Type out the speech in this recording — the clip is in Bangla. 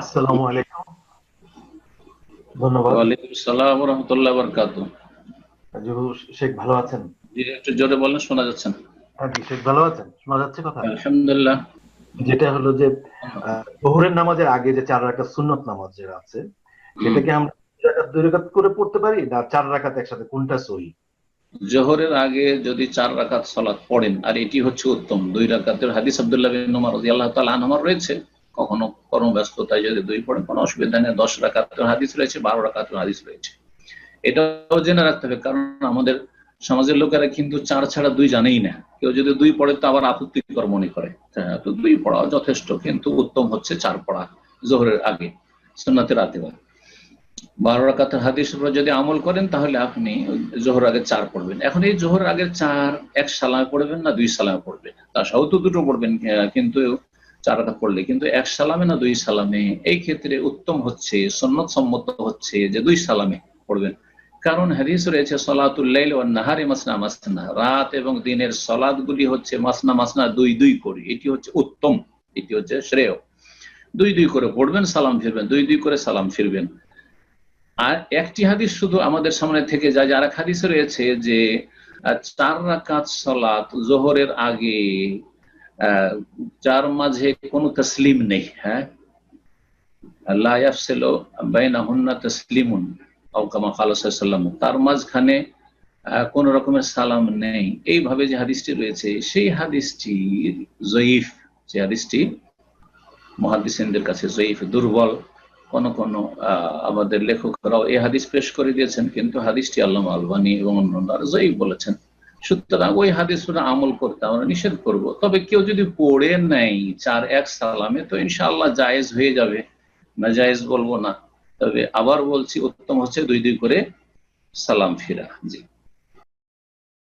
আসসালামু আলাইকুম। ধন্যবাদ। ওয়ালাইকুম আসসালাম ওয়া রাহমাতুল্লাহি ওয়া বারাকাতুহু। জুরু শেখ ভালো আছেন? জি, একটু জোরে বলেন, শোনা যাচ্ছে না। হ্যাঁ জি শেখ ভালো আছেন? শোনা যাচ্ছে কথা? আলহামদুলিল্লাহ। যেটা হলো যে জোহরের নামাজের আগে যে 4 রাকাত সুন্নত নামাজ যেটা আছে হুম। সেটাকে আমরা 2 রাকাত করে পড়তে পারি না 4 রাকাত একসাথে, কোনটা সহি? জোহরের আগে যদি 4 রাকাত সালাত পড়েন, আর এটি হচ্ছে উত্তম, 2 রাকাতের হাদিস আব্দুল্লাহ বিন উমর রাদিয়াল্লাহু তাআলা আনহুমার রয়েছে। কখনো কর্মব্যস্ততায় যদি 2 পড়েন কোনো অসুবিধা নেই। 10 রাকাতের হাদিস রয়েছে, 12 রাকাতের হাদিস রয়েছে। এটাও জেনে রাখতে হবে, কারণ আমাদের সমাজের লোকেরা কিন্তু 4 ছাড়া 2 জানেই না। কেউ যদি 2 পড়ে তো আবার আপত্তিকর মনে করে। হ্যাঁ, তো 2 পড়া যথেষ্ট, কিন্তু উত্তম হচ্ছে 4 পড়া জোহরের আগে, সুন্নাতের রাতেবা। 12 রাকাতের হাদিসের উপর যদি আমল করেন তাহলে আপনি জোহর আগে 4 পড়বেন। এখন এই জোহর আগে 4 এক সালামে পড়বেন না 2 সালামে পড়বেন? তার সাথেও তো দুটো পড়বেন, কিন্তু 4 রাকাত পড়লে কিন্তু 1 সালামে না 2 সালামে? এই ক্ষেত্রে উত্তম হচ্ছে, সুন্নত সম্মত হচ্ছে যে 2 সালামে পড়বেন। কারণ হাদিস রয়েছে সলাতুল লাইল ওয়ান নাহারি মাসনা মাসনা, রাত এবং দিনের সলাতগুলি হচ্ছে মাসনা মাসনা, 2 2 করে। এটি হচ্ছে উত্তম, এটি হচ্ছে শ্রেয়। 2 2 করে পড়বেন, সালাম ফিরবেন, 2 2 করে সালাম ফিরবেন। আর একটি হাদিস শুধু আমাদের সামনে থেকে যায়, আর এক হাদিস রয়েছে যে 4 রাকাত সালাত জোহরের আগে, যার মাঝে কোনো তসলিম নেই। হ্যাঁ, লা ইয়াফসিলু বাইনাহুন্না তাসলিমুন আও কামা ক্বালা সাল্লাল্লাহু আলাইহি ওয়াসাল্লাম, তার মাঝখানে কোন রকমের সালাম নেই, এইভাবে যে হাদিসটি রয়েছে সেই হাদিসটি জয়ীফ। যে হাদিসটি মুহাদ্দিসিনদের কাছে জয়ীফ, দুর্বল। কোন কোন আমাদের লেখকরাও এই হাদিস পেশ করে দিয়েছেন, কিন্তু হাদিসটি আল্লামা আলবানী এবং অন্যান্যরা জয়ীফ বলেছেন। সুতরাং ওই হাদিস আমল করতে আমরা নিষেধ করব। তবে কেউ যদি পড়ে নেয় 4 এক সালামে, তো ইনশাআল্লাহ জায়েজ হয়ে যাবে, না জায়েজ বলবো না। তবে আবার বলছি, উত্তম হচ্ছে 2 2 করে সালাম ফিরা। জি।